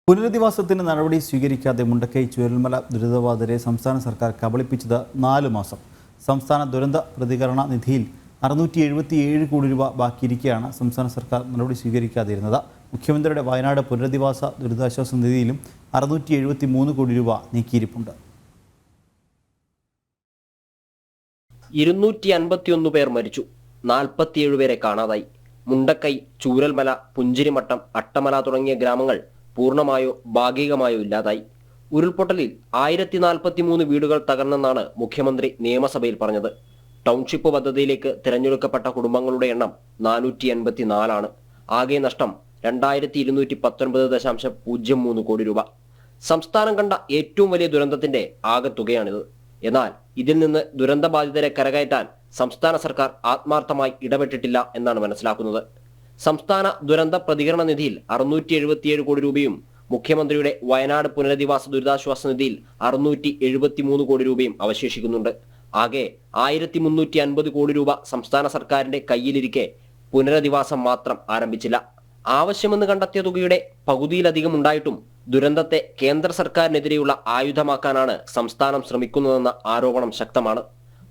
പുനരധിവാസത്തിന് നടപടി സ്വീകരിക്കാതെ മുണ്ടക്കൈ ചൂരൽമല ദുരിതബാധിതരെ സംസ്ഥാന സർക്കാർ കബളിപ്പിച്ചത് 4 മാസം. സംസ്ഥാന ദുരന്ത പ്രതികരണ നിധിയിൽ 677 കോടി രൂപ ബാക്കിയിരിക്കെയാണ് സംസ്ഥാന സർക്കാർ നടപടി സ്വീകരിക്കാതിരുന്നത്. മുഖ്യമന്ത്രിയുടെ വയനാട് പുനരധിവാസ ദുരിതാശ്വാസ നിധിയിലും 673 കോടി രൂപ നീക്കിയിരിപ്പുണ്ട്. 251 പേർ മരിച്ചു, 47 പേരെ കാണാതായി. മുണ്ടക്കൈ, ചൂരൽമല, പുഞ്ചിരിമട്ടം, അട്ടമല തുടങ്ങിയ ഗ്രാമങ്ങൾ പൂർണ്ണമായോ ഭാഗികമായോ ഇല്ലാതായി. ഉരുൾപൊട്ടലിൽ 1043 വീടുകൾ തകർന്നെന്നാണ് മുഖ്യമന്ത്രി നിയമസഭയിൽ പറഞ്ഞത്. ടൗൺഷിപ്പ് പദ്ധതിയിലേക്ക് തിരഞ്ഞെടുക്കപ്പെട്ട കുടുംബങ്ങളുടെ എണ്ണം 484 ആണ്. ആകെ നഷ്ടം 2219.03 കോടി രൂപ. സംസ്ഥാനം കണ്ട ഏറ്റവും വലിയ ദുരന്തത്തിന്റെ ആകെത്തുകയാണിത്. എന്നാൽ ഇതിൽ നിന്ന് ദുരന്തബാധിതരെ കരകയറ്റാൻ സംസ്ഥാന സർക്കാർ ആത്മാർത്ഥമായി ഇടപെട്ടിട്ടില്ല എന്നാണ് മനസ്സിലാക്കുന്നത്. സംസ്ഥാന ദുരന്ത പ്രതികരണ നിധിയിൽ 677 കോടി രൂപയും മുഖ്യമന്ത്രിയുടെ വയനാട് പുനരധിവാസ ദുരിതാശ്വാസ നിധിയിൽ 673 കോടി രൂപയും അവശേഷിക്കുന്നുണ്ട്. ആകെ 1350 കോടി രൂപ സംസ്ഥാന സർക്കാരിന്റെ കയ്യിലിരിക്കെ പുനരധിവാസം മാത്രം ആരംഭിച്ചില്ല. ആവശ്യമെന്ന് കണ്ടെത്തിയ തുകയുടെ പകുതിയിലധികം ഉണ്ടായിട്ടും ദുരന്തത്തെ കേന്ദ്ര സർക്കാരിനെതിരെയുള്ള ആയുധമാക്കാനാണ് സംസ്ഥാനം ശ്രമിക്കുന്നതെന്ന ആരോപണം ശക്തമാണ്.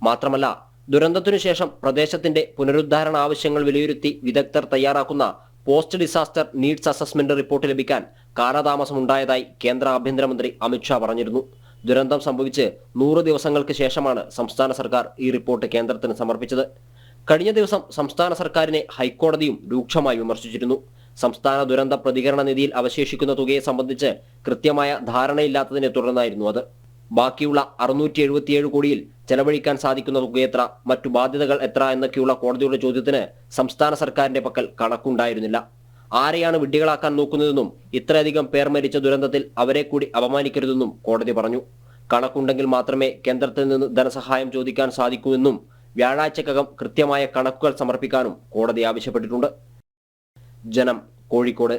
മാത്രമല്ല, ദുരന്തത്തിനു ശേഷം പ്രദേശത്തിന്റെ പുനരുദ്ധാരണ ആവശ്യങ്ങൾ വിലയിരുത്തി വിദഗ്ധർ തയ്യാറാക്കുന്ന post disaster needs assessment report ലഭിക്കാൻ കാലതാമസമുണ്ടായതായി കേന്ദ്ര ആഭ്യന്തരമന്ത്രി അമിത്ഷാ പറഞ്ഞിരുന്നു. ദുരന്തം സംഭവിച്ച് 100 ദിവസങ്ങൾക്ക് ശേഷമാണ് സംസ്ഥാന സർക്കാർ ഈ റിപ്പോർട്ട് കേന്ദ്രത്തിന് സമർപ്പിച്ചത്. കഴിഞ്ഞ ദിവസം സംസ്ഥാന സർക്കാരിനെ ഹൈക്കോടതിയും രൂക്ഷമായി വിമർശിച്ചിരുന്നു. സംസ്ഥാന ദുരന്ത പ്രതികരണ നിധിയിൽ അവശേഷിക്കുന്ന തുകയെ സംബന്ധിച്ച് കൃത്യമായ ധാരണയില്ലാത്തതിനെ തുടർന്നായിരുന്നു അത്. ബാക്കിയുള്ള 677 കോടിയിൽ ചെലവഴിക്കാൻ സാധിക്കുന്ന തുകയെത്ര, മറ്റു ബാധ്യതകൾ എത്ര എന്നൊക്കെയുള്ള കോടതിയുടെ ചോദ്യത്തിന് സംസ്ഥാന സർക്കാരിന്റെ പക്കൽ കണക്കുണ്ടായിരുന്നില്ല. ആരെയാണ് വിഡ്ഢികളാക്കാൻ നോക്കുന്നതെന്നും ഇത്രയധികം പേർ മരിച്ച ദുരന്തത്തിൽ അവരെ കൂടി അപമാനിക്കരുതെന്നും കോടതി പറഞ്ഞു. കണക്കുണ്ടെങ്കിൽ മാത്രമേ കേന്ദ്രത്തിൽ നിന്ന് ധനസഹായം ചോദിക്കാൻ സാധിക്കൂ എന്നും വ്യാഴാഴ്ചക്കകം കൃത്യമായ കണക്കുകൾ സമർപ്പിക്കാനും കോടതി ആവശ്യപ്പെട്ടിട്ടുണ്ട്. ജനം, കോഴിക്കോട്.